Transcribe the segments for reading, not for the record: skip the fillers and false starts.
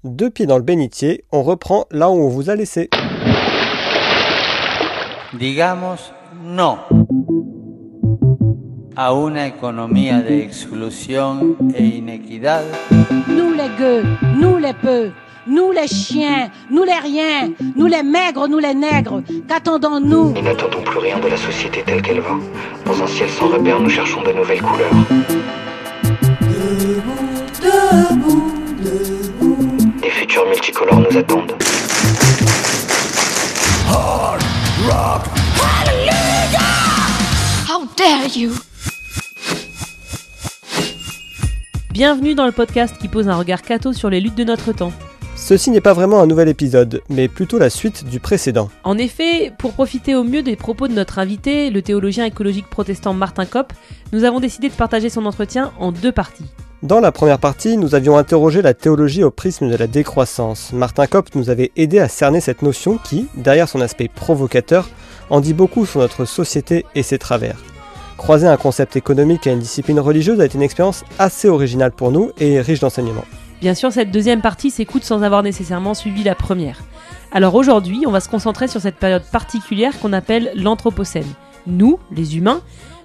Deux pieds dans le bénitier, on reprend là où on vous a laissé. Digamos no a una economía de exclusión e inequidad. Nous les gueux, nous les peu, nous les chiens, nous les riens, nous les maigres, nous les nègres, qu'attendons-nous? Et n'attendons plus rien de la société telle qu'elle va. Dans un ciel sans repère, nous cherchons de nouvelles couleurs. Debout, debout. Des futurs multicolores nous attendent. Hard rock. Hallelujah! How dare you! Bienvenue dans le podcast qui pose un regard catho sur les luttes de notre temps. Ceci n'est pas vraiment un nouvel épisode, mais plutôt la suite du précédent. En effet, pour profiter au mieux des propos de notre invité, le théologien écologique protestant Martin Kopp, nous avons décidé de partager son entretien en deux parties. Dans la première partie, nous avions interrogé la théologie au prisme de la décroissance. Martin Kopp nous avait aidé à cerner cette notion qui, derrière son aspect provocateur, en dit beaucoup sur notre société et ses travers. Croiser un concept économique à une discipline religieuse a été une expérience assez originale pour nous et riche d'enseignements. Bien sûr, cette deuxième partie s'écoute sans avoir nécessairement suivi la première. Alors aujourd'hui, on va se concentrer sur cette période particulière qu'on appelle l'Anthropocène. Nous, les humains,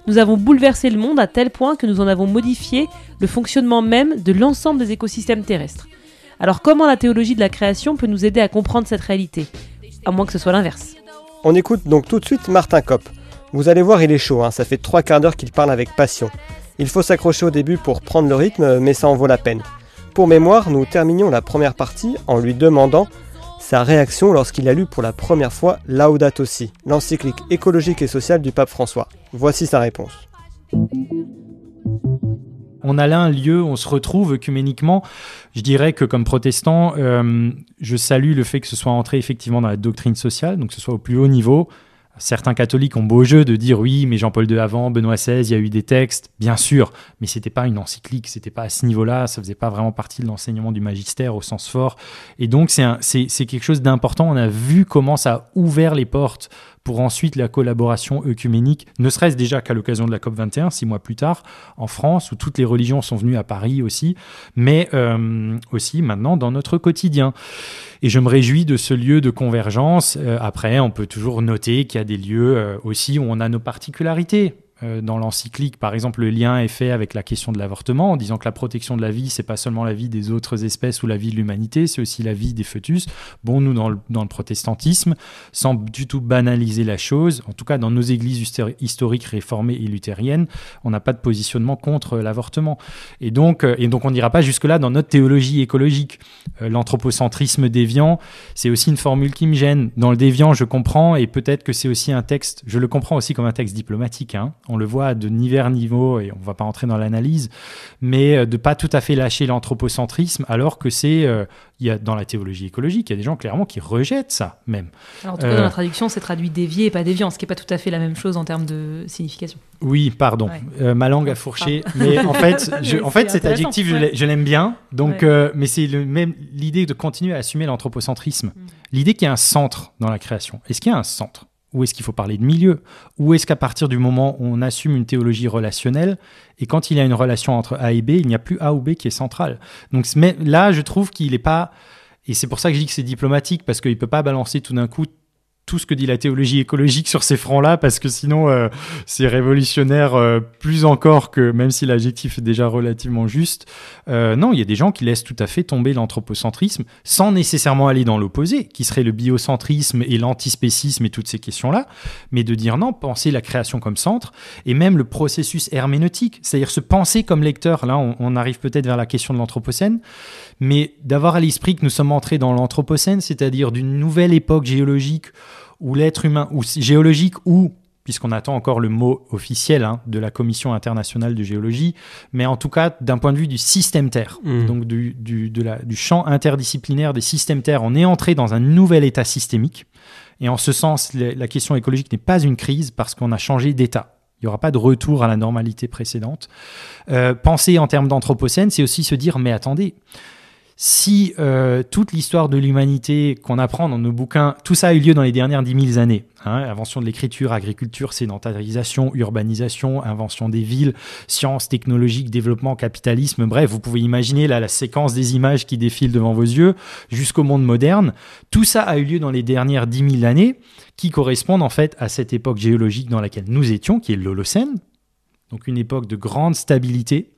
nous avons bouleversé le monde à tel point que nous en avons modifié le fonctionnement même de l'ensemble des écosystèmes terrestres. Alors comment la théologie de la création peut nous aider à comprendre cette réalité? À moins que ce soit l'inverse. On écoute donc tout de suite Martin Kopp. Vous allez voir, il est chaud, ça fait 3 quarts d'heure qu'il parle avec passion. Il faut s'accrocher au début pour prendre le rythme, mais ça en vaut la peine. Pour mémoire, nous terminions la première partie en lui demandant sa réaction lorsqu'il a lu pour la première fois Laudato Si, l'encyclique écologique et sociale du pape François. Voici sa réponse. On a là un lieu où on se retrouve œcuméniquement. Je dirais que comme protestant, je salue le fait que ce soit entré effectivement dans la doctrine sociale, donc que ce soit au plus haut niveau. Certains catholiques ont beau jeu de dire oui, mais Jean-Paul II avant, Benoît XVI, il y a eu des textes, bien sûr, mais c'était pas une encyclique, c'était pas à ce niveau-là, ça faisait pas vraiment partie de l'enseignement du magistère au sens fort. Et donc c'est quelque chose d'important. On a vu comment ça a ouvert les portes pour ensuite la collaboration œcuménique, ne serait-ce déjà qu'à l'occasion de la COP21, 6 mois plus tard, en France, où toutes les religions sont venues à Paris aussi, mais aussi maintenant dans notre quotidien. Et je me réjouis de ce lieu de convergence. Après, on peut toujours noter qu'il y a des lieux aussi où on a nos particularités. Dans l'encyclique, par exemple, le lien est fait avec la question de l'avortement, en disant que la protection de la vie, c'est pas seulement la vie des autres espèces ou la vie de l'humanité, c'est aussi la vie des fœtus. Bon, nous, dans le protestantisme, sans du tout banaliser la chose, en tout cas dans nos églises historiques réformées et luthériennes, on n'a pas de positionnement contre l'avortement. Et donc on n'ira pas jusque-là dans notre théologie écologique. L'anthropocentrisme déviant, c'est aussi une formule qui me gêne. Dans le déviant, je comprends, et peut-être que c'est aussi un texte, je le comprends aussi comme un texte diplomatique, On le voit à de divers niveaux et on ne va pas entrer dans l'analyse, mais de ne pas tout à fait lâcher l'anthropocentrisme alors que il y a dans la théologie écologique, il y a des gens clairement qui rejettent ça même. Alors en tout cas dans la traduction, c'est traduit dévié et pas déviant, ce qui n'est pas tout à fait la même chose en termes de signification. Oui, pardon, ouais. Ma langue a fourché, mais en fait, cet adjectif, je l'aime bien, donc, ouais. Mais c'est même l'idée de continuer à assumer l'anthropocentrisme, l'idée qu'il y a un centre dans la création. Est-ce qu'il y a un centre ? Ou est-ce qu'il faut parler de milieu? Ou est-ce qu'à partir du moment où on assume une théologie relationnelle, et quand il y a une relation entre A et B, il n'y a plus A ou B qui est central. Donc là, je trouve qu'il n'est pas... Et c'est pour ça que je dis que c'est diplomatique, parce qu'il ne peut pas balancer tout d'un coup tout ce que dit la théologie écologique sur ces fronts-là, parce que sinon, c'est révolutionnaire plus encore que, même si l'adjectif est déjà relativement juste. Non, il y a des gens qui laissent tout à fait tomber l'anthropocentrisme, sans nécessairement aller dans l'opposé, qui serait le biocentrisme et l'antispécisme et toutes ces questions-là, mais de dire non, penser la création comme centre, et même le processus herméneutique, c'est-à-dire se penser comme lecteur. Là, on arrive peut-être vers la question de l'anthropocène, mais d'avoir à l'esprit que nous sommes entrés dans l'anthropocène, c'est-à-dire d'une nouvelle époque géologique où l'être humain, ou géologique, ou, puisqu'on attend encore le mot officiel de la Commission internationale de géologie, mais en tout cas d'un point de vue du système Terre, donc du champ interdisciplinaire des systèmes Terre, on est entré dans un nouvel état systémique, et en ce sens, la question écologique n'est pas une crise parce qu'on a changé d'état. Il n'y aura pas de retour à la normalité précédente. Penser en termes d'anthropocène, c'est aussi se dire, mais attendez, si toute l'histoire de l'humanité qu'on apprend dans nos bouquins, tout ça a eu lieu dans les dernières 10 000 années, invention de l'écriture, agriculture, sédentarisation, urbanisation, invention des villes, sciences, technologiques, développement, capitalisme, bref, vous pouvez imaginer là, la séquence des images qui défilent devant vos yeux jusqu'au monde moderne. Tout ça a eu lieu dans les dernières 10 000 années qui correspondent en fait à cette époque géologique dans laquelle nous étions, qui est l'Holocène, donc une époque de grande stabilité,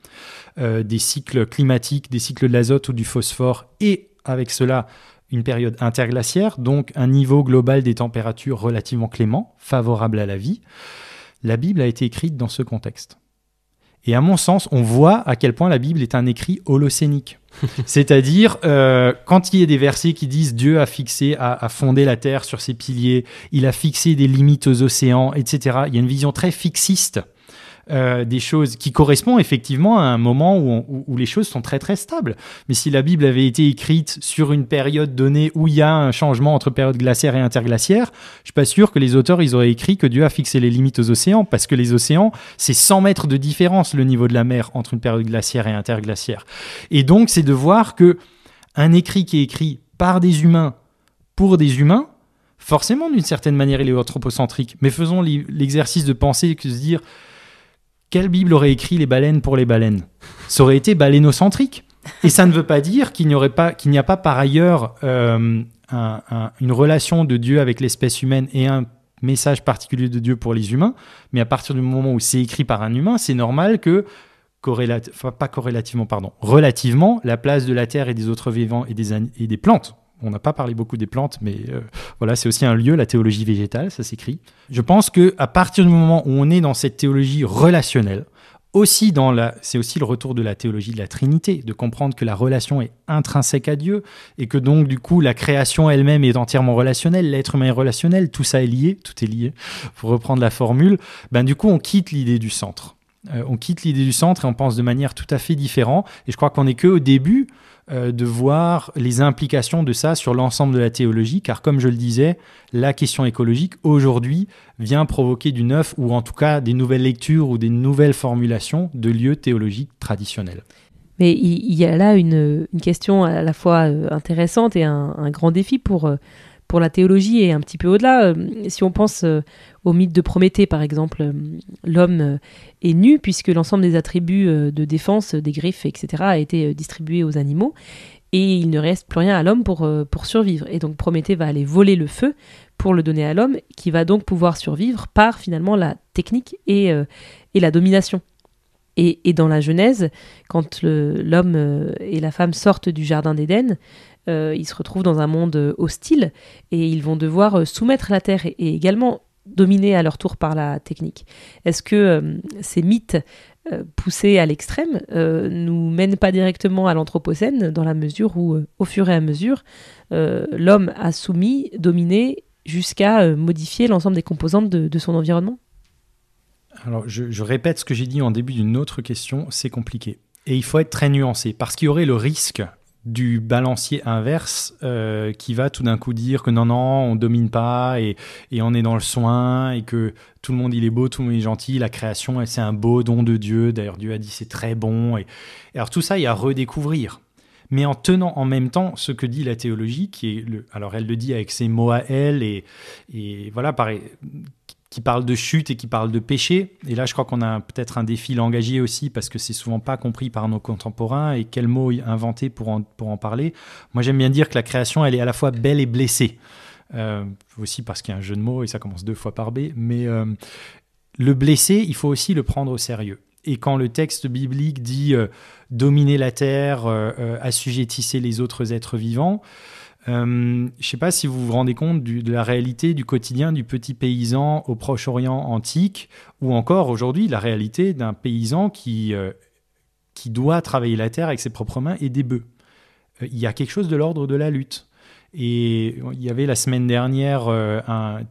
des cycles climatiques, des cycles de l'azote ou du phosphore, et avec cela, une période interglaciaire, donc un niveau global des températures relativement clément, favorable à la vie. La Bible a été écrite dans ce contexte. Et à mon sens, on voit à quel point la Bible est un écrit holocénique. C'est-à-dire, quand il y a des versets qui disent « Dieu a fondé la terre sur ses piliers, il a fixé des limites aux océans, etc. » Il y a une vision très fixiste des choses qui correspond effectivement à un moment où les choses sont très très stables. Mais si la Bible avait été écrite sur une période donnée où il y a un changement entre période glaciaire et interglaciaire, je suis pas sûr que les auteurs ils auraient écrit que Dieu a fixé les limites aux océans, parce que les océans, c'est 100 mètres de différence le niveau de la mer entre une période glaciaire et interglaciaire. Et donc c'est de voir que un écrit qui est écrit par des humains pour des humains, forcément d'une certaine manière il est anthropocentrique, mais faisons l'exercice de penser que se dire quelle Bible aurait écrit les baleines pour les baleines? Ça aurait été balénocentrique. Et ça ne veut pas dire qu'il n'y a pas par ailleurs une relation de Dieu avec l'espèce humaine et un message particulier de Dieu pour les humains. Mais à partir du moment où c'est écrit par un humain, c'est normal que, relativement, la place de la terre et des autres vivants et des plantes. On n'a pas parlé beaucoup des plantes, mais voilà, c'est aussi un lieu, la théologie végétale, ça s'écrit. Je pense qu'à partir du moment où on est dans cette théologie relationnelle, c'est aussi le retour de la théologie de la Trinité, de comprendre que la relation est intrinsèque à Dieu et que donc, du coup, la création elle-même est entièrement relationnelle, l'être humain est relationnel, tout ça est lié, tout est lié, pour reprendre la formule. Du coup, on quitte l'idée du centre. On quitte l'idée du centre et on pense de manière tout à fait différente. Et je crois qu'on n'est qu'au début de voir les implications de ça sur l'ensemble de la théologie, car comme je le disais, la question écologique aujourd'hui vient provoquer du neuf, ou en tout cas des nouvelles lectures ou des nouvelles formulations de lieux théologiques traditionnels. Mais il y a là une question à la fois intéressante et un grand défi pour la théologie et un petit peu au-delà. Si on pense au mythe de Prométhée, par exemple, l'homme est nu puisque l'ensemble des attributs de défense, des griffes, etc. a été distribué aux animaux et il ne reste plus rien à l'homme pour survivre. Et donc Prométhée va aller voler le feu pour le donner à l'homme, qui va donc pouvoir survivre par finalement la technique et la domination. Et dans la Genèse, quand l'homme et la femme sortent du jardin d'Éden, ils se retrouvent dans un monde hostile et ils vont devoir soumettre la terre et également dominer à leur tour par la technique. Est-ce que ces mythes poussés à l'extrême nous mènent pas directement à l'Anthropocène, dans la mesure où, au fur et à mesure, l'homme a soumis, dominé, jusqu'à modifier l'ensemble des composantes de son environnement ? Alors, je répète ce que j'ai dit en début d'une autre question, c'est compliqué. Et il faut être très nuancé, parce qu'il y aurait le risque du balancier inverse qui va tout d'un coup dire que non, on domine pas et on est dans le soin et que tout le monde il est beau, tout le monde est gentil, la création c'est un beau don de Dieu, d'ailleurs Dieu a dit c'est très bon. Et alors tout ça il y a à redécouvrir, mais en tenant en même temps ce que dit la théologie, qui est alors elle le dit avec ses mots à elle et voilà, pareil, qui parle de chute et qui parle de péché. Et là, je crois qu'on a peut-être un défi langagier aussi, parce que c'est souvent pas compris par nos contemporains, et quel mot inventer pour en parler. Moi, j'aime bien dire que la création, elle est à la fois belle et blessée. Aussi parce qu'il y a un jeu de mots, et ça commence 2 fois par B. Mais le blessé, il faut aussi le prendre au sérieux. Et quand le texte biblique dit « dominer la terre, assujettissez les autres êtres vivants », je ne sais pas si vous vous rendez compte de la réalité du quotidien du petit paysan au Proche-Orient antique, ou encore aujourd'hui la réalité d'un paysan qui doit travailler la terre avec ses propres mains et des bœufs. Il y a quelque chose de l'ordre de la lutte. Et il y avait la semaine dernière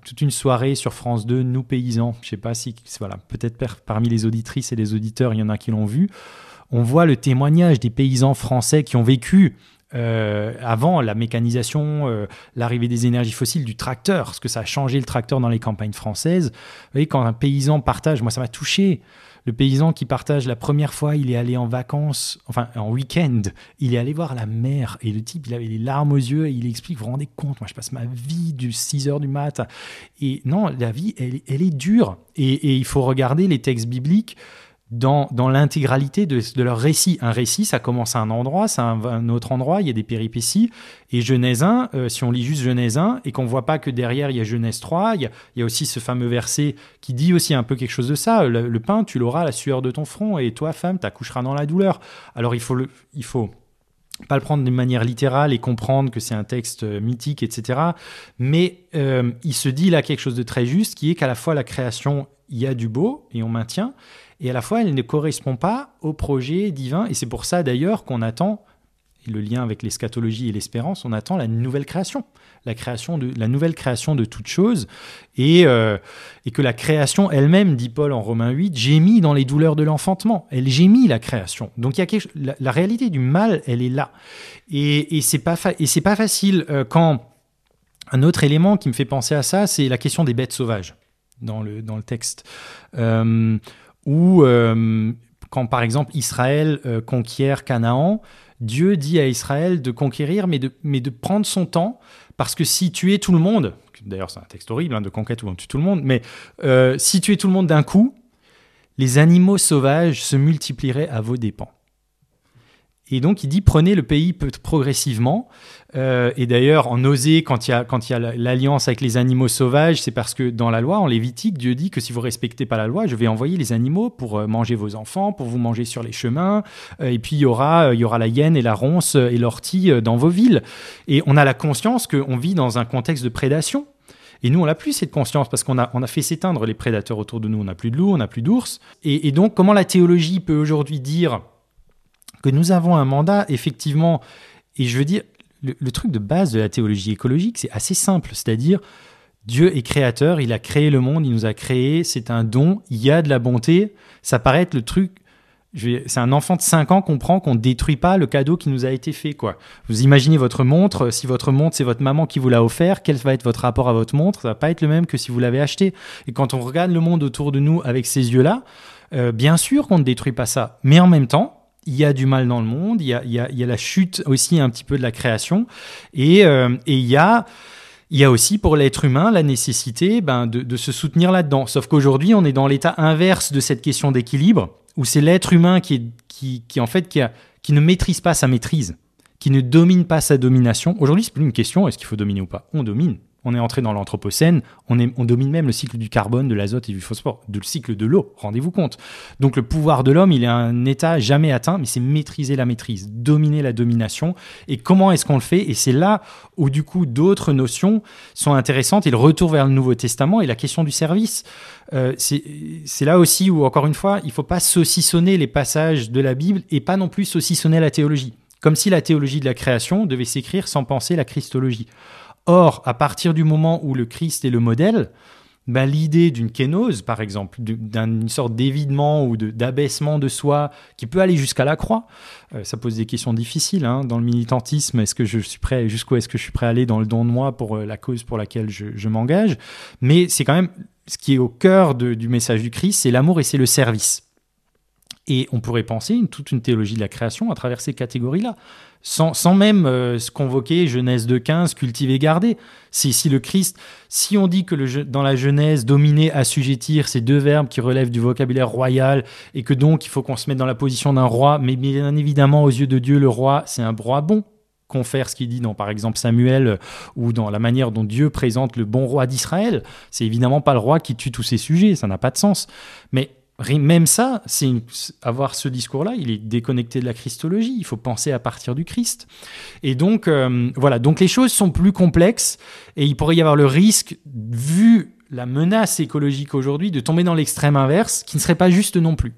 toute une soirée sur France 2, Nous paysans. Je ne sais pas si, voilà, peut-être parmi les auditrices et les auditeurs, il y en a qui l'ont vu. On voit le témoignage des paysans français qui ont vécu avant la mécanisation, l'arrivée des énergies fossiles, du tracteur, ce que ça a changé le tracteur dans les campagnes françaises. Vous voyez, quand un paysan partage, moi ça m'a touché, Le paysan qui partage la première fois, il est allé en vacances, enfin en week-end, il est allé voir la mer et le type, il avait les larmes aux yeux et il explique, vous vous rendez compte, moi je passe ma vie du 6h du mat. Et non, la vie, elle est dure. Et il faut regarder les textes bibliques dans l'intégralité de leur récit. Un récit, ça commence à un endroit, c'est un autre endroit, il y a des péripéties. Et Genèse 1, si on lit juste Genèse 1 et qu'on ne voit pas que derrière il y a Genèse 3, il y a aussi ce fameux verset qui dit aussi un peu quelque chose de ça. Le pain, tu l'auras à la sueur de ton front et toi, femme, t'accoucheras dans la douleur. Alors il faut pas le prendre d'une manière littérale et comprendre que c'est un texte mythique, etc. Mais il se dit là quelque chose de très juste, qui est qu'à la fois la création, il y a du beau et on maintient, et à la fois elle ne correspond pas au projet divin. Et c'est pour ça d'ailleurs qu'on attend, et le lien avec l'eschatologie et l'espérance, on attend la nouvelle création, la nouvelle création de toute chose, et que la création elle-même, dit Paul en Romains 8, gémit dans les douleurs de l'enfantement. Elle gémit, la création. Donc il y a la réalité du mal, elle est là. Et c'est pas facile quand... Un autre élément qui me fait penser à ça, c'est la question des bêtes sauvages dans le texte. Quand par exemple Israël conquiert Canaan, Dieu dit à Israël de conquérir, mais de prendre son temps, parce que si tuer tout le monde, d'ailleurs c'est un texte horrible de conquête où on tue tout le monde, mais si tuer tout le monde d'un coup, les animaux sauvages se multiplieraient à vos dépens. Et donc il dit prenez le pays progressivement. Et d'ailleurs en Osée, quand il y a l'alliance avec les animaux sauvages, c'est parce que dans la loi, en Lévitique, Dieu dit que si vous respectez pas la loi, je vais envoyer les animaux pour manger vos enfants, pour vous manger sur les chemins. Et puis il y aura la hyène et la ronce et l'ortie dans vos villes. Et on a la conscience qu'on vit dans un contexte de prédation. Et nous, on n'a plus cette conscience parce qu'on a fait s'éteindre les prédateurs autour de nous. On n'a plus de loups, on n'a plus d'ours. Et donc, comment la théologie peut aujourd'hui dire que nous avons un mandat, effectivement, et je veux dire, le truc de base de la théologie écologique, c'est assez simple, c'est-à-dire Dieu est créateur, il a créé le monde, il nous a créés, c'est un don, il y a de la bonté, ça paraît être le truc, c'est un enfant de 5 ans comprend qu'on ne détruit pas le cadeau qui nous a été fait, quoi. Vous imaginez votre montre, si votre montre c'est votre maman qui vous l'a offert, quel va être votre rapport à votre montre? Ça va pas être le même que si vous l'avez acheté. Et quand on regarde le monde autour de nous avec ces yeux-là, bien sûr qu'on ne détruit pas ça, mais en même temps, il y a du mal dans le monde, il y a la chute aussi un petit peu de la création, et il y a aussi pour l'être humain la nécessité de se soutenir là-dedans. Sauf qu'aujourd'hui, on est dans l'état inverse de cette question d'équilibre, où c'est l'être humain qui ne maîtrise pas sa maîtrise, qui ne domine pas sa domination. Aujourd'hui, c'est plus une question, est-ce qu'il faut dominer ou pas? On domine. On est entré dans l'anthropocène, on domine même le cycle du carbone, de l'azote et du phosphore, le cycle de l'eau, rendez-vous compte. Donc le pouvoir de l'homme, il est à un état jamais atteint, mais c'est maîtriser la maîtrise, dominer la domination. Et comment est-ce qu'on le fait? Et c'est là où du coup d'autres notions sont intéressantes, et le retour vers le Nouveau Testament et la question du service. C'est là aussi où, encore une fois, il ne faut pas saucissonner les passages de la Bible et pas non plus saucissonner la théologie. Comme si la théologie de la création devait s'écrire sans penser la christologie. Or, à partir du moment où le Christ est le modèle, l'idée d'une kénose, par exemple, d'une sorte d'évidement ou d'abaissement de soi qui peut aller jusqu'à la croix, ça pose des questions difficiles dans le militantisme. Jusqu'où est-ce que je suis prêt à aller dans le don de moi pour la cause pour laquelle je m'engage? Mais c'est quand même ce qui est au cœur du message du Christ, c'est l'amour et c'est le service. Et on pourrait penser toute une théologie de la création à travers ces catégories-là, sans même se convoquer Genèse 2,15, cultiver, garder. Si on dit que dans la Genèse, dominer, assujettir, c'est deux verbes qui relèvent du vocabulaire royal, et que donc il faut qu'on se mette dans la position d'un roi, mais bien évidemment, aux yeux de Dieu, le roi, c'est un roi bon. Confère ce qu'il dit dans, par exemple, Samuel, ou dans la manière dont Dieu présente le bon roi d'Israël. C'est évidemment pas le roi qui tue tous ses sujets, ça n'a pas de sens. Mais même ça, avoir ce discours-là, il est déconnecté de la christologie. Il faut penser à partir du Christ. Et donc, voilà. Donc les choses sont plus complexes, et il pourrait y avoir le risque, vu la menace écologique aujourd'hui, de tomber dans l'extrême inverse, qui ne serait pas juste non plus.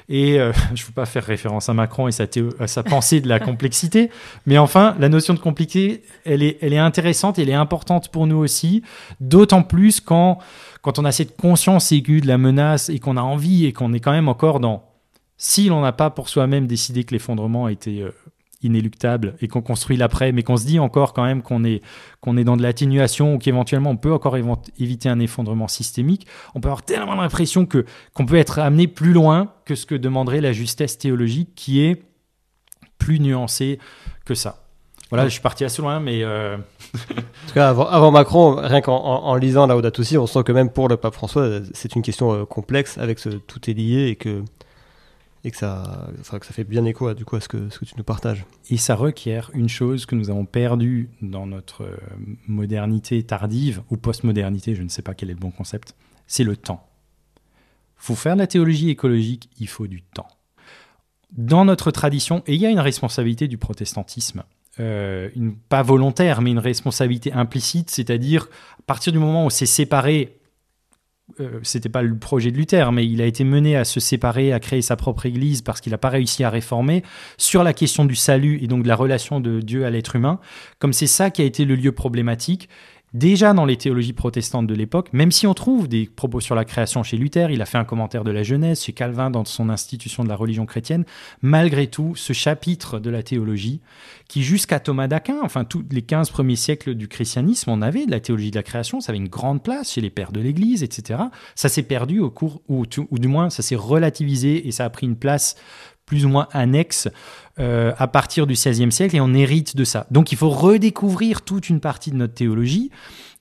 Et je ne veux pas faire référence à Macron et à sa pensée de la complexité, mais enfin, la notion de complexité, elle est intéressante, elle est importante pour nous aussi, d'autant plus quand on a cette conscience aiguë de la menace et qu'on a envie et qu'on est quand même encore dans... Si l'on n'a pas pour soi-même décidé que l'effondrement était inéluctable et qu'on construit l'après, mais qu'on se dit encore quand même qu'on est dans de l'atténuation ou qu'éventuellement on peut encore éviter un effondrement systémique, on peut avoir tellement l'impression qu'on peut être amené plus loin que ce que demanderait la justesse théologique qui est plus nuancée que ça. Voilà, je suis parti assez loin, mais... En tout cas, avant Macron, rien qu'en lisant Laudato Si', on sent que même pour le pape François, c'est une question complexe, avec tout est lié et que ça fait bien écho à ce que tu nous partages. Et ça requiert une chose que nous avons perdue dans notre modernité tardive, ou post-modernité, je ne sais pas quel est le bon concept, c'est le temps. Il faut faire de la théologie écologique, il faut du temps. Dans notre tradition, et il y a une responsabilité du protestantisme, pas volontaire, mais une responsabilité implicite, c'est-à-dire à partir du moment où c'est séparé, c'était pas le projet de Luther, mais il a été mené à se séparer, à créer sa propre église parce qu'il n'a pas réussi à réformer sur la question du salut et donc de la relation de Dieu à l'être humain, comme c'est ça qui a été le lieu problématique. Déjà dans les théologies protestantes de l'époque, même si on trouve des propos sur la création chez Luther, il a fait un commentaire de la Genèse, chez Calvin dans son institution de la religion chrétienne, malgré tout, ce chapitre de la théologie, qui jusqu'à Thomas d'Aquin, enfin tous les 15 premiers siècles du christianisme, on avait de la théologie de la création, ça avait une grande place chez les pères de l'Église, etc. Ça s'est perdu au cours, ou du moins ça s'est relativisé et ça a pris une place plus ou moins annexe à partir du XVIe siècle, et on hérite de ça. Donc il faut redécouvrir toute une partie de notre théologie,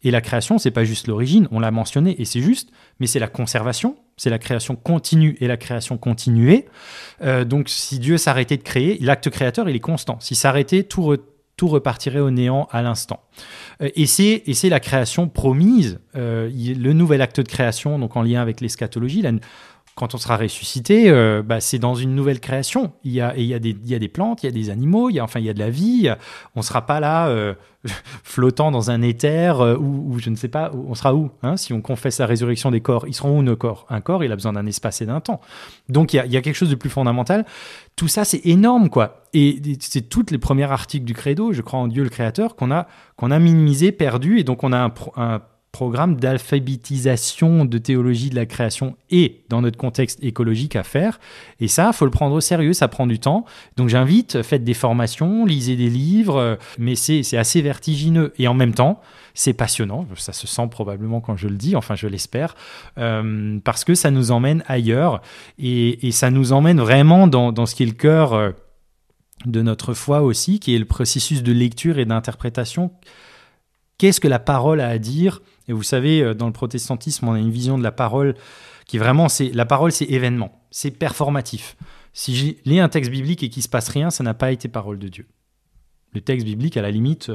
et la création, c'est pas juste l'origine, on l'a mentionné, et c'est juste, mais c'est la conservation, c'est la création continue et la création continuée. Donc si Dieu s'arrêtait de créer, l'acte créateur, il est constant. S'il s'arrêtait, tout repartirait au néant à l'instant. Et c'est la création promise, le nouvel acte de création, donc en lien avec l'eschatologie, quand on sera ressuscité, c'est dans une nouvelle création. Il y a des plantes, il y a des animaux, il y a de la vie. On ne sera pas là flottant dans un éther ou je ne sais pas, on sera où si on confesse la résurrection des corps, ils seront où nos corps? Un corps, il a besoin d'un espace et d'un temps. Donc il y a quelque chose de plus fondamental. Tout ça, c'est énorme, quoi. Et c'est tous les premiers articles du Credo, je crois en Dieu le Créateur, qu'on a minimisé, perdu, et donc on a un programme d'alphabétisation de théologie de la création et dans notre contexte écologique à faire. Et ça, il faut le prendre au sérieux, ça prend du temps. Donc j'invite, faites des formations, lisez des livres, mais c'est assez vertigineux. Et en même temps, c'est passionnant, ça se sent probablement quand je le dis, enfin je l'espère, parce que ça nous emmène ailleurs et ça nous emmène vraiment dans ce qui est le cœur de notre foi aussi, qui est le processus de lecture et d'interprétation. Qu'est-ce que la parole a à dire? Et vous savez, dans le protestantisme, on a une vision de la parole qui vraiment, la parole, c'est événement, c'est performatif. Si je lis un texte biblique et qu'il ne se passe rien, ça n'a pas été parole de Dieu. Le texte biblique, à la limite,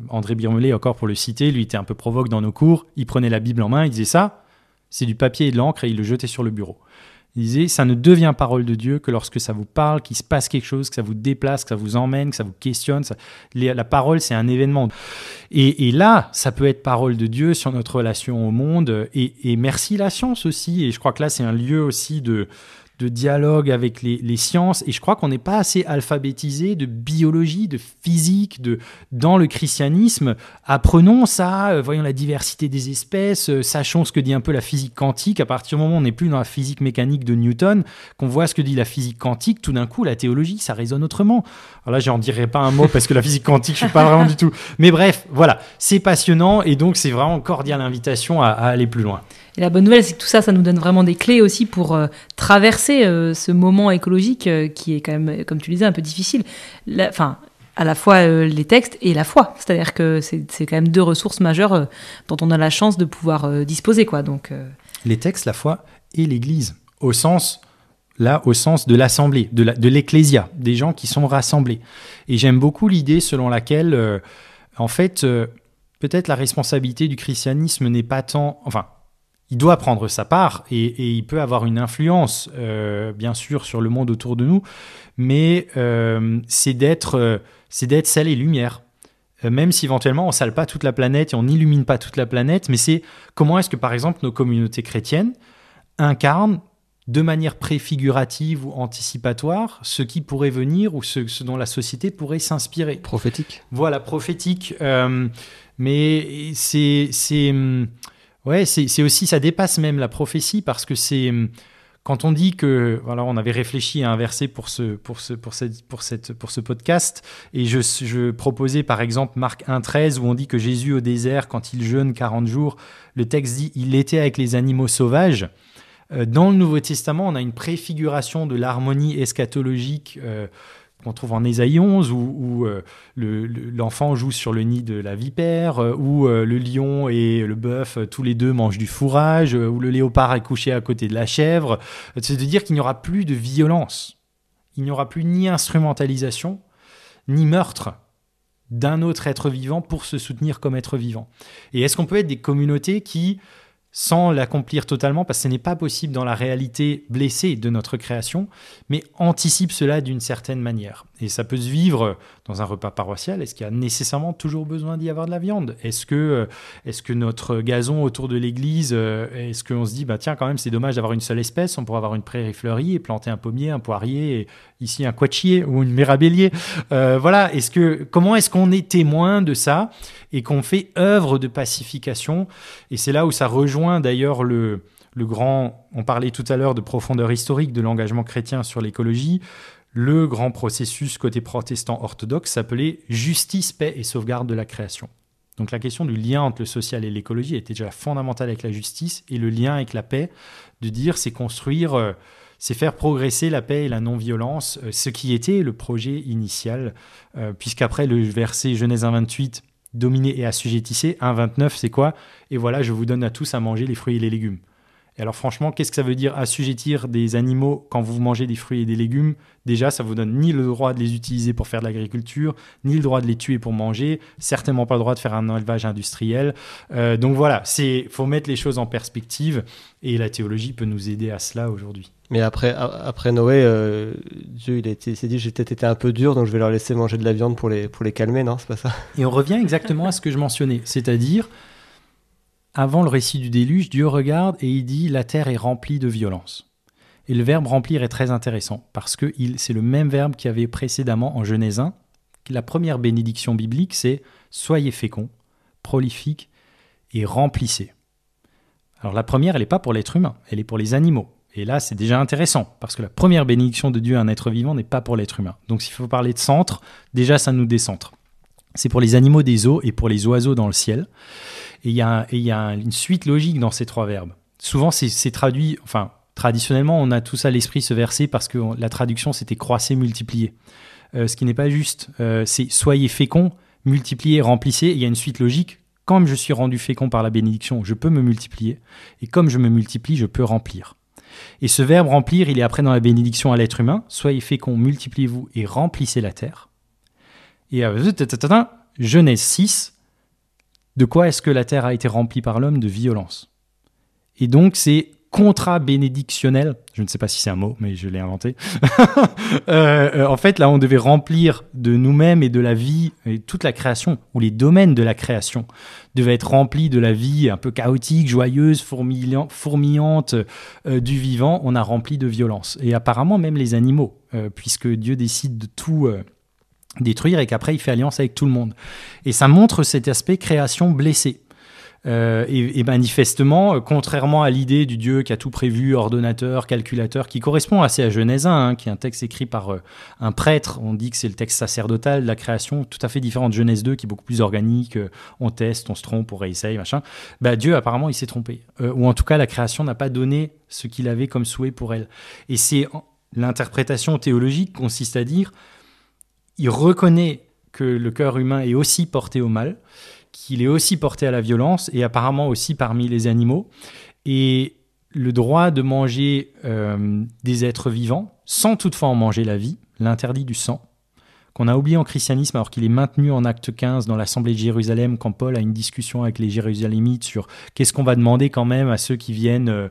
André Birmelet, encore pour le citer, lui était un peu provoque dans nos cours, il prenait la Bible en main, il disait ça, c'est du papier et de l'encre, et il le jetait sur le bureau. Il disait, ça ne devient parole de Dieu que lorsque ça vous parle, qu'il se passe quelque chose, que ça vous déplace, que ça vous emmène, que ça vous questionne. La parole, c'est un événement. Et là, ça peut être parole de Dieu sur notre relation au monde. Et merci la science aussi. Et je crois que là, c'est un lieu aussi de dialogue avec les sciences, et je crois qu'on n'est pas assez alphabétisé de biologie, de physique, dans le christianisme. Apprenons ça, voyons la diversité des espèces, sachons ce que dit un peu la physique quantique. À partir du moment où on n'est plus dans la physique mécanique de Newton, qu'on voit ce que dit la physique quantique, tout d'un coup, la théologie, ça résonne autrement. Alors là, j'en dirai pas un mot parce que la physique quantique, je suis pas vraiment du tout. Mais bref, voilà, c'est passionnant, et donc c'est vraiment cordial l'invitation à aller plus loin. Et la bonne nouvelle, c'est que tout ça, ça nous donne vraiment des clés aussi pour traverser ce moment écologique qui est quand même, comme tu le disais, un peu difficile. À la fois les textes et la foi. C'est-à-dire que c'est quand même deux ressources majeures dont on a la chance de pouvoir disposer, quoi. Donc, les textes, la foi et l'Église, au sens de l'assemblée, de l'ecclésia, des gens qui sont rassemblés. Et j'aime beaucoup l'idée selon laquelle, peut-être la responsabilité du christianisme n'est pas tant... il doit prendre sa part et il peut avoir une influence, bien sûr, sur le monde autour de nous, mais c'est d'être sel et lumière. Même si éventuellement on ne sale pas toute la planète et on n'illumine pas toute la planète, mais c'est comment est-ce que, par exemple, nos communautés chrétiennes incarnent de manière préfigurative ou anticipatoire ce qui pourrait venir ou ce dont la société pourrait s'inspirer. Prophétique. Voilà, prophétique. Mais c'est aussi, ça dépasse même la prophétie, parce que c'est quand on dit que, voilà, on avait réfléchi à un verset pour ce podcast, et je proposais par exemple Marc 1,13 où on dit que Jésus au désert, quand il jeûne 40 jours, le texte dit « il était avec les animaux sauvages ». Dans le Nouveau Testament, on a une préfiguration de l'harmonie eschatologique qu'on trouve en Ésaïe 11, où l'enfant joue sur le nid de la vipère, où le lion et le bœuf, tous les deux, mangent du fourrage, où le léopard est couché à côté de la chèvre. C'est de dire qu'il n'y aura plus de violence. Il n'y aura plus ni instrumentalisation, ni meurtre d'un autre être vivant pour se soutenir comme être vivant. Et est-ce qu'on peut être des communautés qui, sans l'accomplir totalement, parce que ce n'est pas possible dans la réalité blessée de notre création, mais anticipe cela d'une certaine manière. Et ça peut se vivre dans un repas paroissial. Est-ce qu'il y a nécessairement toujours besoin d'y avoir de la viande ? Est-ce que notre gazon autour de l'église, est-ce qu'on se dit, bah tiens, quand même, c'est dommage d'avoir une seule espèce, on pourrait avoir une prairie fleurie et planter un pommier, un poirier, et ici un quatchier ou une mirabellier. Voilà, comment est-ce qu'on est témoin de ça et qu'on fait œuvre de pacification ? Et c'est là où ça rejoint d'ailleurs le grand, on parlait tout à l'heure de profondeur historique de l'engagement chrétien sur l'écologie. Le grand processus côté protestant orthodoxe s'appelait justice, paix et sauvegarde de la création. Donc la question du lien entre le social et l'écologie était déjà fondamentale avec la justice, et le lien avec la paix, de dire c'est construire, c'est faire progresser la paix et la non-violence, ce qui était le projet initial, puisqu'après le verset Genèse 1,28, dominez et assujettissez, 1,29 c'est quoi ? Et voilà, je vous donne à tous à manger les fruits et les légumes. Et alors franchement, qu'est-ce que ça veut dire assujettir des animaux quand vous mangez des fruits et des légumes ? Déjà, ça vous donne ni le droit de les utiliser pour faire de l'agriculture, ni le droit de les tuer pour manger, certainement pas le droit de faire un élevage industriel. Donc voilà, faut mettre les choses en perspective, et la théologie peut nous aider à cela aujourd'hui. Mais après Noé, Dieu s'est dit j'ai peut-être été un peu dur, donc je vais leur laisser manger de la viande pour les calmer, non ? C'est pas ça ? Et on revient exactement à ce que je mentionnais, c'est-à-dire, avant le récit du déluge, Dieu regarde et il dit « la terre est remplie de violence ». Et le verbe « remplir » est très intéressant, parce que c'est le même verbe qu'il y avait précédemment en Genèse 1. La première bénédiction biblique, c'est « soyez féconds, prolifiques et remplissez ». Alors la première, elle n'est pas pour l'être humain, elle est pour les animaux. Et là, c'est déjà intéressant, parce que la première bénédiction de Dieu à un être vivant n'est pas pour l'être humain. Donc s'il faut parler de centre, déjà ça nous décentre. C'est pour les animaux des eaux et pour les oiseaux dans le ciel. Et il y a une suite logique dans ces trois verbes. Souvent, c'est traduit, enfin, traditionnellement, on a tous à l'esprit ce verset parce que la traduction, c'était croissez, multipliez. Ce qui n'est pas juste. C'est soyez féconds, multipliez, remplissez. Il y a une suite logique. Comme je suis rendu fécond par la bénédiction, je peux me multiplier. Et comme je me multiplie, je peux remplir. Et ce verbe remplir, il est après dans la bénédiction à l'être humain. Soyez féconds, multipliez-vous et remplissez la terre. Et Genèse 6, de quoi est-ce que la terre a été remplie par l'homme ? De violence. Et donc c'est contra-bénédictionnel, je ne sais pas si c'est un mot, mais je l'ai inventé. En fait, là, on devait remplir de nous-mêmes et de la vie, et toute la création, ou les domaines de la création, devaient être remplis de la vie un peu chaotique, joyeuse, fourmillante du vivant. On a rempli de violence. Et apparemment, même les animaux, puisque Dieu décide de tout détruire et qu'après, il fait alliance avec tout le monde. Et ça montre cet aspect création blessée. Et manifestement, contrairement à l'idée du Dieu qui a tout prévu, ordonnateur, calculateur, qui correspond assez à Genèse 1, qui est un texte écrit par un prêtre, on dit que c'est le texte sacerdotal de la création, tout à fait différent de Genèse 2, qui est beaucoup plus organique, on teste, on se trompe, on réessaye, machin. Dieu, apparemment, il s'est trompé. Ou en tout cas, la création n'a pas donné ce qu'il avait comme souhait pour elle. Et c'est l'interprétation théologique consiste à dire, il reconnaît que le cœur humain est aussi porté au mal, qu'il est aussi porté à la violence, et apparemment aussi parmi les animaux, et le droit de manger des êtres vivants, sans toutefois en manger la vie, l'interdit du sang, qu'on a oublié en christianisme, alors qu'il est maintenu en acte 15 dans l'Assemblée de Jérusalem, quand Paul a une discussion avec les Jérusalémites sur qu'est-ce qu'on va demander quand même à ceux qui viennent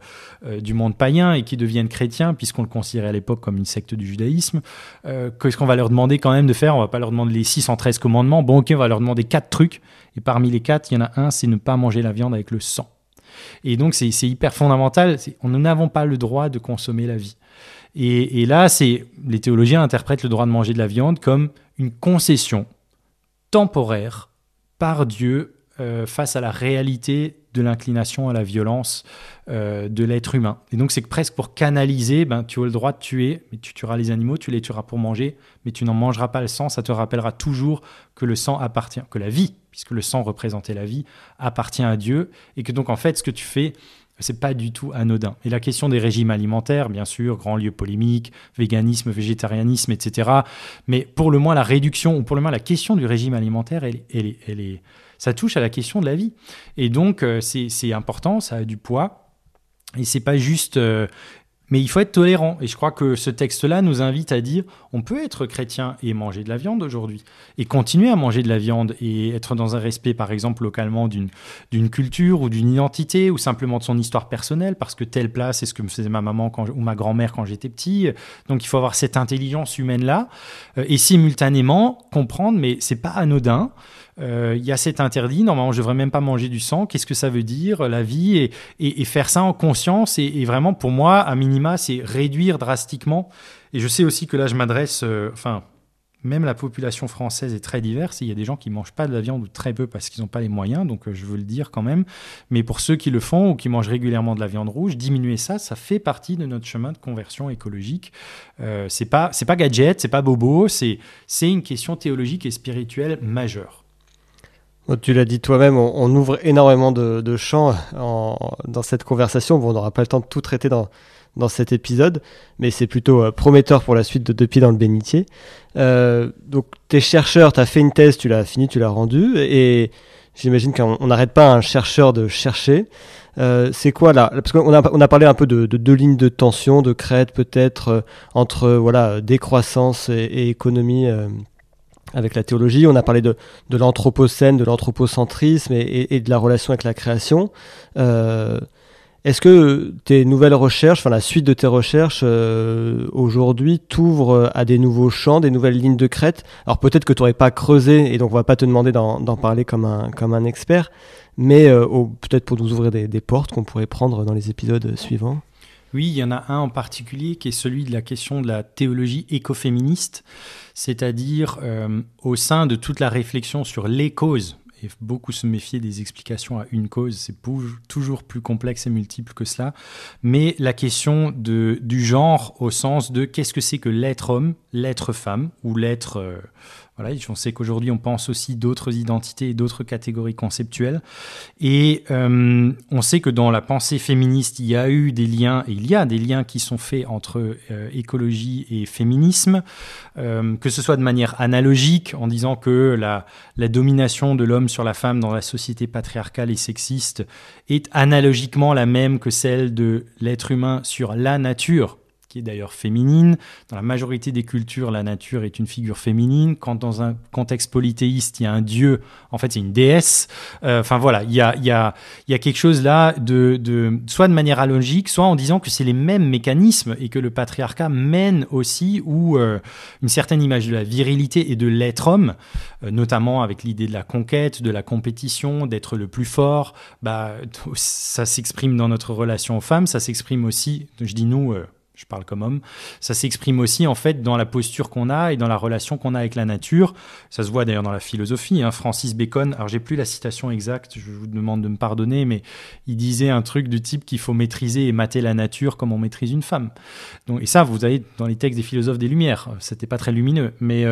du monde païen et qui deviennent chrétiens, puisqu'on le considérait à l'époque comme une secte du judaïsme. Qu'est-ce qu'on va leur demander quand même de faire ? On va pas leur demander les 613 commandements. Bon, ok, on va leur demander 4 trucs. Et parmi les 4, il y en a un, c'est ne pas manger la viande avec le sang. Et donc, c'est hyper fondamental. Nous n'avons pas le droit de consommer la vie. Et là, les théologiens interprètent le droit de manger de la viande comme une concession temporaire par Dieu face à la réalité de l'inclination à la violence de l'être humain. Et donc, c'est que presque pour canaliser, tu as le droit de tuer, mais tu tueras les animaux, tu les tueras pour manger, mais tu n'en mangeras pas le sang. Ça te rappellera toujours que le sang appartient, que la vie, puisque le sang représentait la vie, appartient à Dieu. Et que donc, en fait, ce que tu fais, c'est pas du tout anodin. Et la question des régimes alimentaires, bien sûr, grand lieu polémique, véganisme, végétarianisme, etc. Mais pour le moins, la réduction, ou pour le moins, la question du régime alimentaire, ça touche à la question de la vie. Et donc, c'est important, ça a du poids. Et c'est pas juste... mais il faut être tolérant. Et je crois que ce texte-là nous invite à dire on peut être chrétien et manger de la viande aujourd'hui. Et continuer à manger de la viande et être dans un respect, par exemple, localement d'une culture ou d'une identité ou simplement de son histoire personnelle parce que telle place, c'est ce que me faisait ma maman ou ma grand-mère quand j'étais petit. Donc, il faut avoir cette intelligence humaine-là et simultanément comprendre, mais c'est pas anodin. Il y a cet interdit, normalement je devrais même pas manger du sang, qu'est-ce que ça veut dire la vie et faire ça en conscience et vraiment pour moi à minima c'est réduire drastiquement et je sais aussi que là je m'adresse, même la population française est très diverse et il y a des gens qui mangent pas de la viande ou très peu parce qu'ils n'ont pas les moyens, donc je veux le dire quand même, mais pour ceux qui le font ou qui mangent régulièrement de la viande rouge, diminuer ça fait partie de notre chemin de conversion écologique. C'est pas gadget, c'est pas bobo, c'est une question théologique et spirituelle majeure. Tu l'as dit toi-même, on ouvre énormément de champs dans cette conversation. Bon, on n'aura pas le temps de tout traiter dans cet épisode, mais c'est plutôt prometteur pour la suite de Deux Pieds dans le bénitier. Donc, t'es chercheur, t'as fait une thèse, tu l'as finie, tu l'as rendue, et j'imagine qu'on n'arrête pas un chercheur de chercher. C'est quoi là? Parce qu'on a parlé un peu de deux lignes de tension, de crête peut-être, entre décroissance et économie. Avec la théologie, on a parlé de l'anthropocène, de l'anthropocentrisme et de la relation avec la création. Est-ce que tes nouvelles recherches, la suite de tes recherches aujourd'hui t'ouvre à des nouveaux champs, des nouvelles lignes de crête? Alors peut-être que tu n'aurais pas creusé et donc on va pas te demander d'en parler comme un expert, mais peut-être pour nous ouvrir des portes qu'on pourrait prendre dans les épisodes suivants. Oui, il y en a un en particulier qui est celui de la question de la théologie écoféministe, c'est-à-dire au sein de toute la réflexion sur les causes. Et beaucoup se méfier des explications à une cause, c'est toujours plus complexe et multiple que cela. Mais la question du genre au sens de qu'est-ce que c'est que l'être homme, l'être femme ou l'être... Voilà, on sait qu'aujourd'hui, on pense aussi d'autres identités et d'autres catégories conceptuelles. Et on sait que dans la pensée féministe, il y a eu des liens, et il y a des liens qui sont faits entre écologie et féminisme, que ce soit de manière analogique, en disant que la domination de l'homme sur la femme dans la société patriarcale et sexiste est analogiquement la même que celle de l'être humain sur la nature, qui est d'ailleurs féminine. Dans la majorité des cultures, la nature est une figure féminine. Quand dans un contexte polythéiste, il y a un dieu, en fait, c'est une déesse. Voilà, il y a quelque chose là soit de manière analogique, soit en disant que c'est les mêmes mécanismes et que le patriarcat mène aussi une certaine image de la virilité et de l'être homme, notamment avec l'idée de la conquête, de la compétition, d'être le plus fort. Ça s'exprime dans notre relation aux femmes, ça s'exprime aussi, je dis nous, je parle comme homme, ça s'exprime aussi en fait dans la posture qu'on a et dans la relation qu'on a avec la nature. Ça se voit d'ailleurs dans la philosophie. Francis Bacon, alors j'ai plus la citation exacte, je vous demande de me pardonner, mais il disait un truc du type qu'il faut maîtriser et mater la nature comme on maîtrise une femme. Donc, et ça, vous avez dans les textes des philosophes des Lumières, c'était pas très lumineux, mais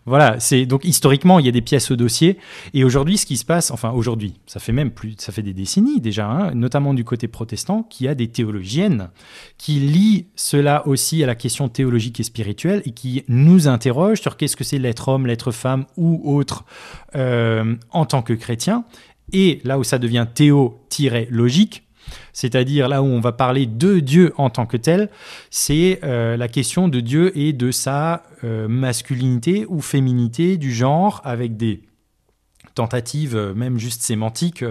voilà. Donc historiquement, il y a des pièces au dossier. Et aujourd'hui, ce qui se passe, aujourd'hui, ça fait des décennies déjà, notamment du côté protestant, qu'il y a des théologiennes qui lient cela aussi à la question théologique et spirituelle et qui nous interroge sur qu'est-ce que c'est l'être homme, l'être femme ou autre en tant que chrétien. Et là où ça devient théo-logique, c'est-à-dire là où on va parler de Dieu en tant que tel, c'est la question de Dieu et de sa masculinité ou féminité du genre avec des tentatives même juste sémantiques.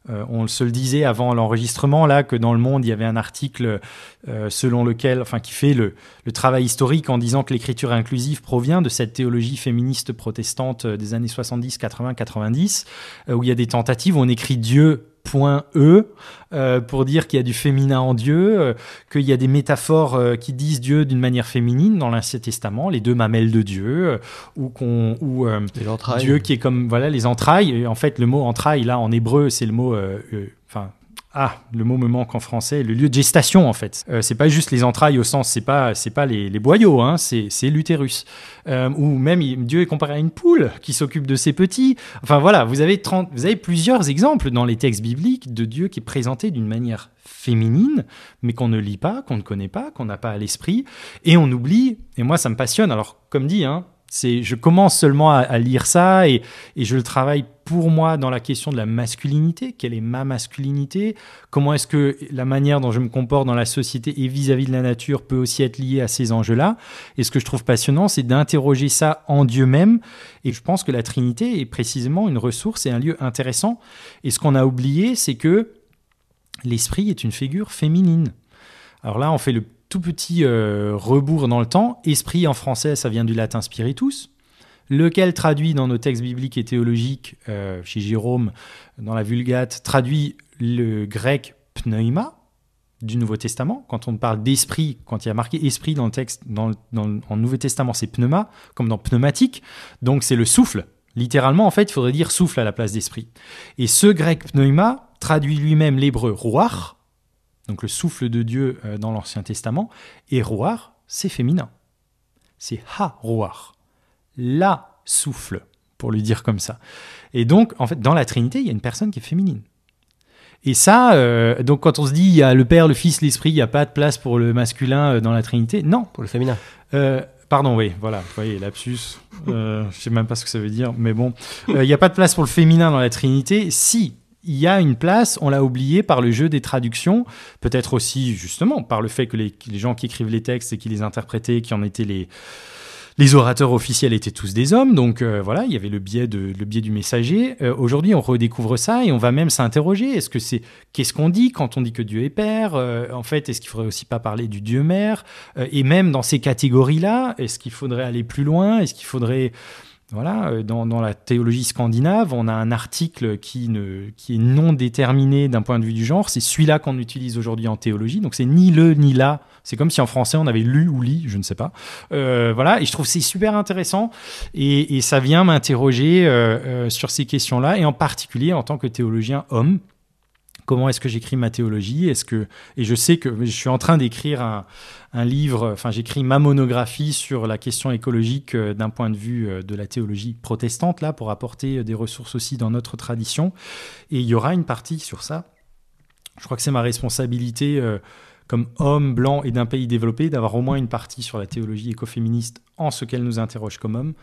On se le disait avant l'enregistrement là que dans Le Monde il y avait un article selon lequel, qui fait le travail historique en disant que l'écriture inclusive provient de cette théologie féministe protestante des années 70, 80, 90, où il y a des tentatives où on écrit Dieu point E pour dire qu'il y a du féminin en Dieu, qu'il y a des métaphores qui disent Dieu d'une manière féminine dans l'Ancien Testament, les 2 mamelles de Dieu, ou Dieu qui est comme les entrailles. Et en fait, le mot entrailles là en hébreu, c'est le mot le mot me manque en français, le lieu de gestation en fait. C'est pas juste les entrailles au sens, c'est pas les boyaux, hein, c'est l'utérus. Ou même Dieu est comparé à une poule qui s'occupe de ses petits. Enfin voilà, vous avez plusieurs exemples dans les textes bibliques de Dieu qui est présenté d'une manière féminine, mais qu'on ne lit pas, qu'on ne connaît pas, qu'on n'a pas à l'esprit, et on oublie. Et moi, ça me passionne. Alors, comme dit, hein, je commence seulement à lire ça et je le travaille pour moi dans la question de la masculinité. Quelle est ma masculinité ? Comment est-ce que la manière dont je me comporte dans la société et vis-à-vis de la nature peut aussi être liée à ces enjeux-là ? Et ce que je trouve passionnant, c'est d'interroger ça en Dieu même. Et je pense que la Trinité est précisément une ressource et un lieu intéressant. Et ce qu'on a oublié, c'est que l'esprit est une figure féminine. Alors là, on fait le tout petit rebours dans le temps. Esprit en français, ça vient du latin spiritus, lequel traduit dans nos textes bibliques et théologiques, chez Jérôme, dans la Vulgate, traduit le grec pneuma du Nouveau Testament. Quand on parle d'esprit, quand il y a marqué esprit dans le texte, en Nouveau Testament, c'est pneuma, comme dans pneumatique, donc c'est le souffle. Littéralement, en fait, il faudrait dire souffle à la place d'esprit. Et ce grec pneuma traduit lui-même l'hébreu ruach, donc le souffle de Dieu dans l'Ancien Testament, et ruach, c'est féminin. C'est ha-ruach, la souffle, pour le dire comme ça. Et donc, en fait, dans la Trinité, il y a une personne qui est féminine. Et ça, donc quand on se dit il y a le Père, le Fils, l'Esprit, il n'y a pas de place pour le masculin dans la Trinité, non. Pour le féminin. Pardon, oui, voilà, vous voyez, lapsus, je ne sais même pas ce que ça veut dire, mais bon, il n'y a pas de place pour le féminin dans la Trinité. Si, il y a une place, on l'a oublié par le jeu des traductions, peut-être aussi justement par le fait que les gens qui écrivent les textes et qui les interprétaient, qui en étaient les orateurs officiels étaient tous des hommes, donc voilà, il y avait le biais du messager. Aujourd'hui, on redécouvre ça et on va même s'interroger. Qu'est-ce qu'on dit quand on dit que Dieu est Père ? En fait, est-ce qu'il faudrait aussi pas parler du Dieu Mère ? Et même dans ces catégories-là, est-ce qu'il faudrait aller plus loin ? Est-ce qu'il faudrait... Voilà, dans la théologie scandinave, on a un article qui est non déterminé d'un point de vue du genre. C'est celui-là qu'on utilise aujourd'hui en théologie. Donc, c'est ni le ni la. C'est comme si en français, on avait lu ou lit, je ne sais pas. Voilà, et je trouve que c'est super intéressant. Et ça vient m'interroger sur ces questions-là, et en particulier en tant que théologien homme. Comment est-ce que j'écris ma théologie ? Et je sais que je suis en train d'écrire un livre, enfin j'écris ma monographie sur la question écologique d'un point de vue de la théologie protestante, là, pour apporter des ressources aussi dans notre tradition. Et il y aura une partie sur ça. Je crois que c'est ma responsabilité comme homme blanc et d'un pays développé d'avoir au moins une partie sur la théologie écoféministe en ce qu'elle nous interroge comme hommes,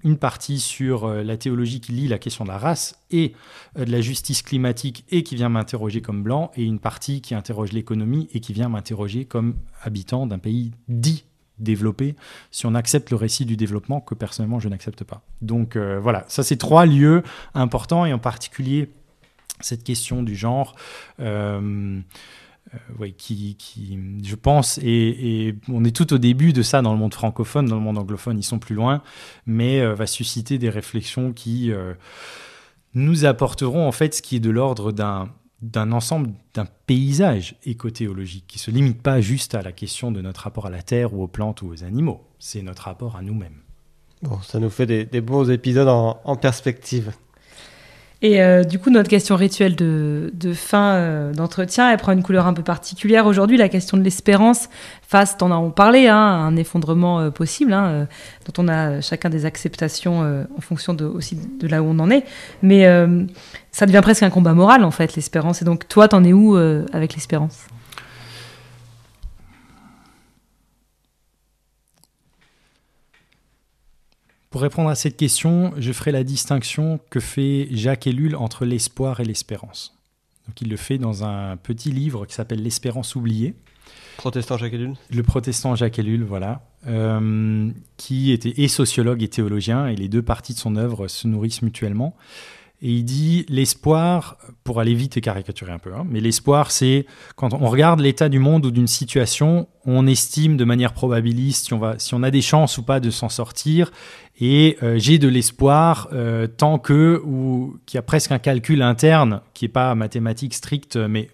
une partie sur la théologie qui lie la question de la race et de la justice climatique et qui vient m'interroger comme blanc, et une partie qui interroge l'économie et qui vient m'interroger comme habitant d'un pays dit développé, si on accepte le récit du développement que personnellement je n'accepte pas. Donc voilà, ça c'est 3 lieux importants, et en particulier cette question du genre qui, je pense, et on est tout au début de ça dans le monde francophone. Dans le monde anglophone, ils sont plus loin, mais va susciter des réflexions qui nous apporteront en fait ce qui est de l'ordre d'un ensemble, d'un paysage écothéologique qui ne se limite pas juste à la question de notre rapport à la terre ou aux plantes ou aux animaux. C'est notre rapport à nous-mêmes. Bon, ça nous fait des beaux épisodes en perspective. Et du coup, notre question rituelle de fin d'entretien, elle prend une couleur un peu particulière aujourd'hui, la question de l'espérance face, t'en as parlé, à un effondrement possible, dont on a chacun des acceptations en fonction aussi de là où on en est. Mais ça devient presque un combat moral, en fait, l'espérance. Et donc, toi, t'en es où avec l'espérance ? Pour répondre à cette question, je ferai la distinction que fait Jacques Ellul entre l'espoir et l'espérance. Donc, il le fait dans un petit livre qui s'appelle « L'espérance oubliée ». Protestant Jacques Ellul. Le protestant Jacques Ellul, voilà, qui était et sociologue et théologien, et les 2 parties de son œuvre se nourrissent mutuellement. Et il dit l'espoir, pour aller vite et caricaturer un peu, mais l'espoir, c'est quand on regarde l'état du monde ou d'une situation, on estime de manière probabiliste si on a des chances ou pas de s'en sortir, Et j'ai de l'espoir tant qu'il y a presque un calcul interne qui n'est pas mathématique stricte, mais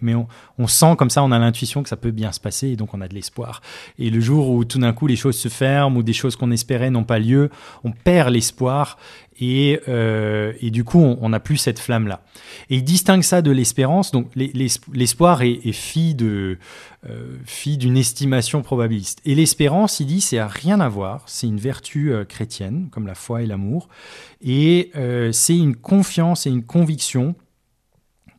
on sent comme ça, on a l'intuition que ça peut bien se passer et donc on a de l'espoir. Et le jour où tout d'un coup les choses se ferment ou des choses qu'on espérait n'ont pas lieu, on perd l'espoir et du coup on n'a plus cette flamme-là. Et il distingue ça de l'espérance. Donc l'espoir est fille d'une estimation probabiliste. Et l'espérance, il dit, c'est à rien à voir. C'est une vertu chrétienne, comme la foi et l'amour. Et c'est une confiance et une conviction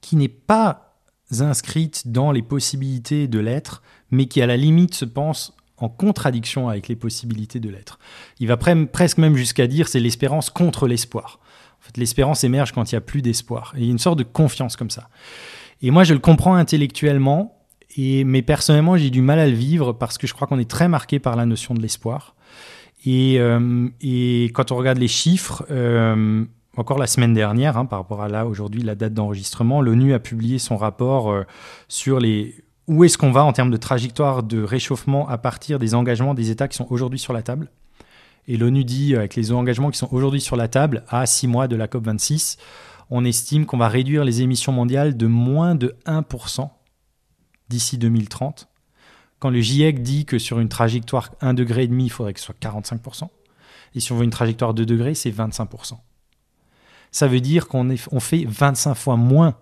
qui n'est pas inscrite dans les possibilités de l'être, mais qui à la limite se pense en contradiction avec les possibilités de l'être. Il va presque même jusqu'à dire c'est l'espérance contre l'espoir. En fait, l'espérance émerge quand il n'y a plus d'espoir. Et il y a une sorte de confiance comme ça. Et moi, je le comprends intellectuellement, mais personnellement, j'ai du mal à le vivre parce que je crois qu'on est très marqué par la notion de l'espoir. Et quand on regarde les chiffres, encore la semaine dernière, par rapport à là, aujourd'hui, la date d'enregistrement, l'ONU a publié son rapport sur où est-ce qu'on va en termes de trajectoire de réchauffement à partir des engagements des États qui sont aujourd'hui sur la table. Et l'ONU dit, avec les engagements qui sont aujourd'hui sur la table, à 6 mois de la COP26, on estime qu'on va réduire les émissions mondiales de moins de 1% d'ici 2030. Quand le GIEC dit que sur une trajectoire 1,5 degré, il faudrait que ce soit 45%. Et si on veut une trajectoire 2 degrés, c'est 25%. Ça veut dire qu'on fait 25 fois moins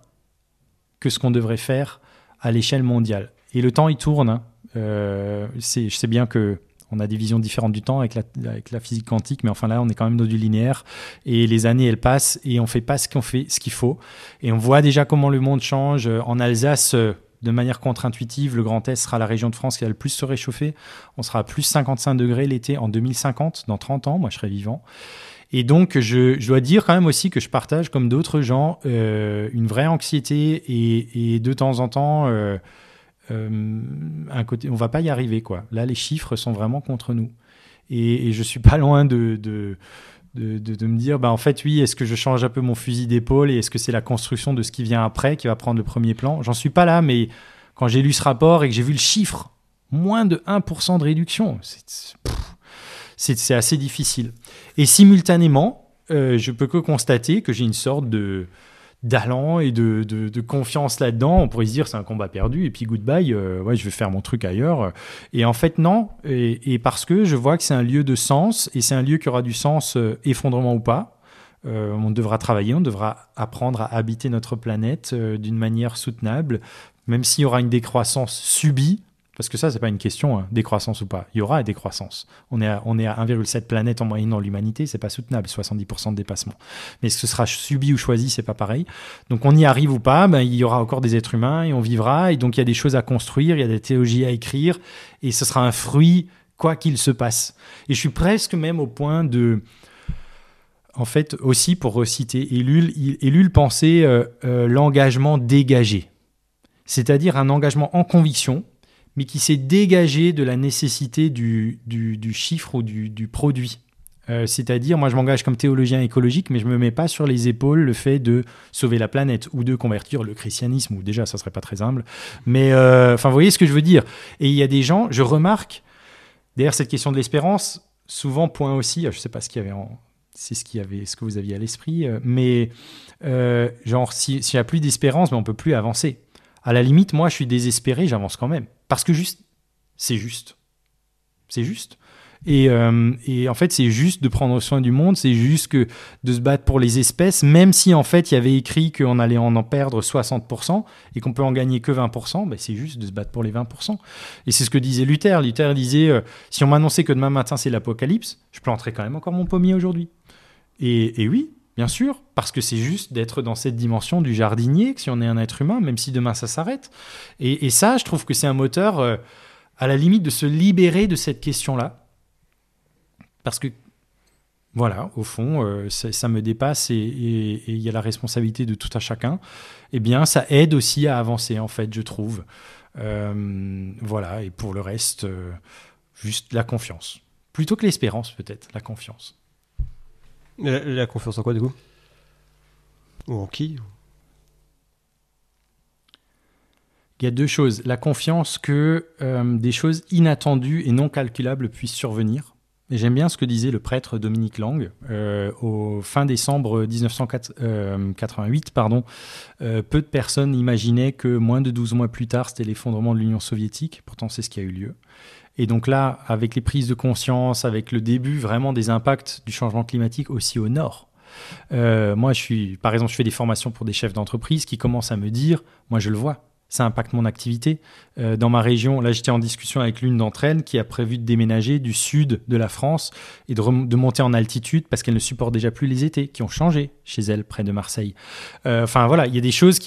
que ce qu'on devrait faire à l'échelle mondiale. Et le temps, il tourne. Je sais bien qu'on a des visions différentes du temps avec la physique quantique, mais enfin là, on est quand même dans du linéaire. Et les années, elles passent et on ne fait pas ce qu'il faut. Et on voit déjà comment le monde change. En Alsace, de manière contre-intuitive, le Grand Est sera la région de France qui va le plus se réchauffer. On sera à plus 55 degrés l'été en 2050, dans 30 ans. Moi, je serai vivant. Et donc, je dois dire quand même aussi que je partage, comme d'autres gens, une vraie anxiété et de temps en temps, un côté, on ne va pas y arriver, quoi. Là, les chiffres sont vraiment contre nous. Et je ne suis pas loin de me dire, en fait, oui, est-ce que je change un peu mon fusil d'épaule et est-ce que c'est la construction de ce qui vient après qui va prendre le premier plan ? J'en suis pas là, mais quand j'ai lu ce rapport et que j'ai vu le chiffre, moins de 1% de réduction, c'est assez difficile. Et simultanément, je peux que constater que j'ai une sorte d'allant et de confiance là-dedans. On pourrait se dire c'est un combat perdu et puis goodbye, je vais faire mon truc ailleurs. Et en fait, non. Et parce que je vois que c'est un lieu de sens et c'est un lieu qui aura du sens, effondrement ou pas. On devra travailler, on devra apprendre à habiter notre planète d'une manière soutenable, même s'il y aura une décroissance subie. Parce que ça, c'est pas une question, décroissance ou pas. Il y aura une décroissance. On est à 1,7 planètes en moyenne dans l'humanité, c'est pas soutenable, 70% de dépassement. Mais est-ce que ce sera subi ou choisi, c'est pas pareil. Donc on y arrive ou pas, il y aura encore des êtres humains et on vivra. Et donc il y a des choses à construire, il y a des théologies à écrire, et ce sera un fruit quoi qu'il se passe. Et je suis presque même au point de... En fait, aussi, pour reciter Ellul pensait l'engagement dégagé. C'est-à-dire un engagement en conviction, mais qui s'est dégagé de la nécessité du chiffre ou du produit. C'est-à-dire, moi je m'engage comme théologien écologique, mais je ne me mets pas sur les épaules le fait de sauver la planète ou de convertir le christianisme, ou déjà ça ne serait pas très humble. Mais vous voyez ce que je veux dire. Et il y a des gens, je remarque, d'ailleurs cette question de l'espérance, souvent point aussi, je ne sais pas ce qu'il y avait c'est ce que vous aviez à l'esprit, mais s'il n'y a plus d'espérance, on ne peut plus avancer. À la limite, moi je suis désespéré, j'avance quand même. Parce que c'est juste. C'est juste. Et en fait, c'est juste de prendre soin du monde, c'est juste de se battre pour les espèces, même si en fait, il y avait écrit qu'on allait en perdre 60% et qu'on peut en gagner que 20%, c'est juste de se battre pour les 20%. Et c'est ce que disait Luther. Luther disait, si on m'annonçait que demain matin, c'est l'apocalypse, je planterais quand même encore mon pommier aujourd'hui. Et oui, bien sûr, parce que c'est juste d'être dans cette dimension du jardinier, que si on est un être humain, même si demain ça s'arrête. Et ça, je trouve que c'est un moteur, à la limite, de se libérer de cette question-là. Parce que, voilà, au fond, ça me dépasse et il y a la responsabilité de tout à chacun. Eh bien, ça aide aussi à avancer, en fait, je trouve. Voilà, et pour le reste, juste la confiance. Plutôt que l'espérance, peut-être, la confiance. La confiance en quoi, du coup ? Ou en qui ? Il y a deux choses. La confiance que des choses inattendues et non calculables puissent survenir. Et j'aime bien ce que disait le prêtre Dominique Lang au fin décembre 1988. Peu de personnes imaginaient que moins de 12 mois plus tard, c'était l'effondrement de l'Union soviétique. Pourtant, c'est ce qui a eu lieu. Et donc là, avec les prises de conscience, avec le début vraiment des impacts du changement climatique aussi au nord, moi, par exemple, je fais des formations pour des chefs d'entreprise qui commencent à me dire, moi je le vois, ça impacte mon activité. Dans ma région, là j'étais en discussion avec l'une d'entre elles qui a prévu de déménager du sud de la France et de monter en altitude parce qu'elle ne supporte déjà plus les étés, qui ont changé chez elle, près de Marseille. Enfin voilà, il y a des choses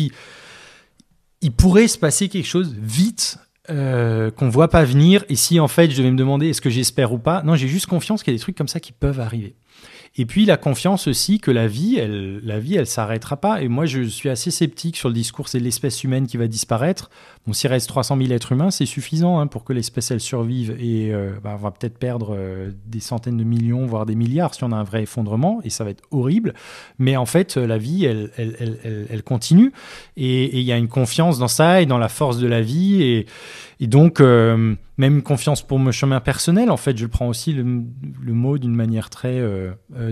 il pourrait se passer quelque chose vite, qu'on ne voit pas venir. Et si en fait je devais me demander est-ce que j'espère ou pas, non, j'ai juste confiance qu'il y a des trucs comme ça qui peuvent arriver. Et puis la confiance aussi que la vie, elle s'arrêtera pas. Et moi, je suis assez sceptique sur le discours, c'est l'espèce humaine qui va disparaître. Bon, s'il reste 300 000 êtres humains, c'est suffisant pour que l'espèce, elle survive. Et on va peut-être perdre des centaines de millions, voire des milliards, si on a un vrai effondrement. Et ça va être horrible. Mais en fait, la vie, elle continue. Et il y a une confiance dans ça et dans la force de la vie. Et donc, même une confiance pour mon chemin personnel. En fait, je prends aussi le mot d'une manière très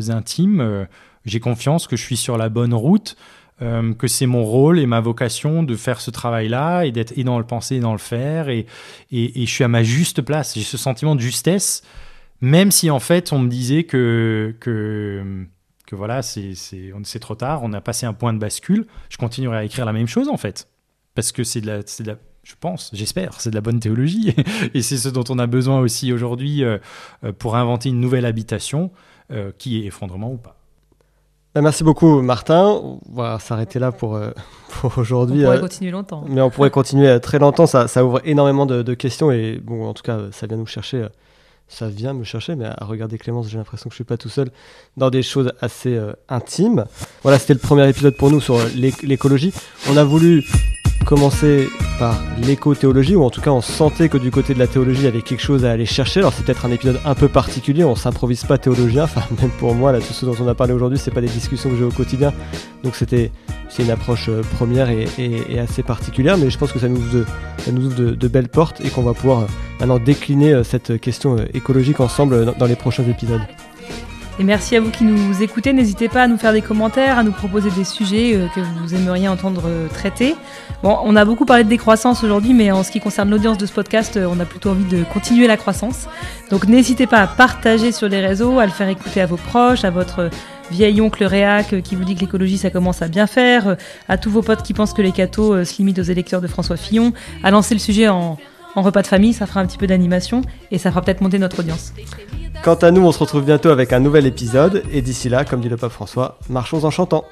intime. J'ai confiance que je suis sur la bonne route, que c'est mon rôle et ma vocation de faire ce travail-là et d'être et dans le penser et dans le faire. Et je suis à ma juste place. J'ai ce sentiment de justesse, même si en fait, on me disait que voilà, c'est trop tard, on a passé un point de bascule. Je continuerai à écrire la même chose, en fait. Parce que c'est de la je pense, j'espère, c'est de la bonne théologie. Et c'est ce dont on a besoin aussi aujourd'hui pour inventer une nouvelle habitation, qui est effondrement ou pas. Merci beaucoup, Martin. On va s'arrêter là pour aujourd'hui. On pourrait continuer longtemps. Mais on pourrait continuer très longtemps. Ça ouvre énormément de questions. Et bon, en tout cas, ça vient nous chercher. Ça vient me chercher, mais à regarder Clémence, j'ai l'impression que je suis pas tout seul dans des choses assez intimes. Voilà, c'était le premier épisode pour nous sur l'écologie. On a voulu commencer par l'éco-théologie, ou en tout cas on sentait que du côté de la théologie il y avait quelque chose à aller chercher. Alors c'est peut-être un épisode un peu particulier, on s'improvise pas théologien, enfin même pour moi là, tout ce dont on a parlé aujourd'hui c'est pas des discussions que j'ai au quotidien, donc c'est une approche première et assez particulière, mais je pense que ça nous ouvre de belles portes et qu'on va pouvoir maintenant décliner cette question écologique ensemble dans les prochains épisodes. Et merci à vous qui nous écoutez. N'hésitez pas à nous faire des commentaires, à nous proposer des sujets que vous aimeriez entendre traités. Bon, on a beaucoup parlé de décroissance aujourd'hui, mais en ce qui concerne l'audience de ce podcast, on a plutôt envie de continuer la croissance. Donc n'hésitez pas à partager sur les réseaux, à le faire écouter à vos proches, à votre vieil oncle réac qui vous dit que l'écologie ça commence à bien faire, à tous vos potes qui pensent que les cathos se limitent aux électeurs de François Fillon, à lancer le sujet en repas de famille, ça fera un petit peu d'animation et ça fera peut-être monter notre audience. Quant à nous, on se retrouve bientôt avec un nouvel épisode, et d'ici là, comme dit le pape François, marchons en chantant.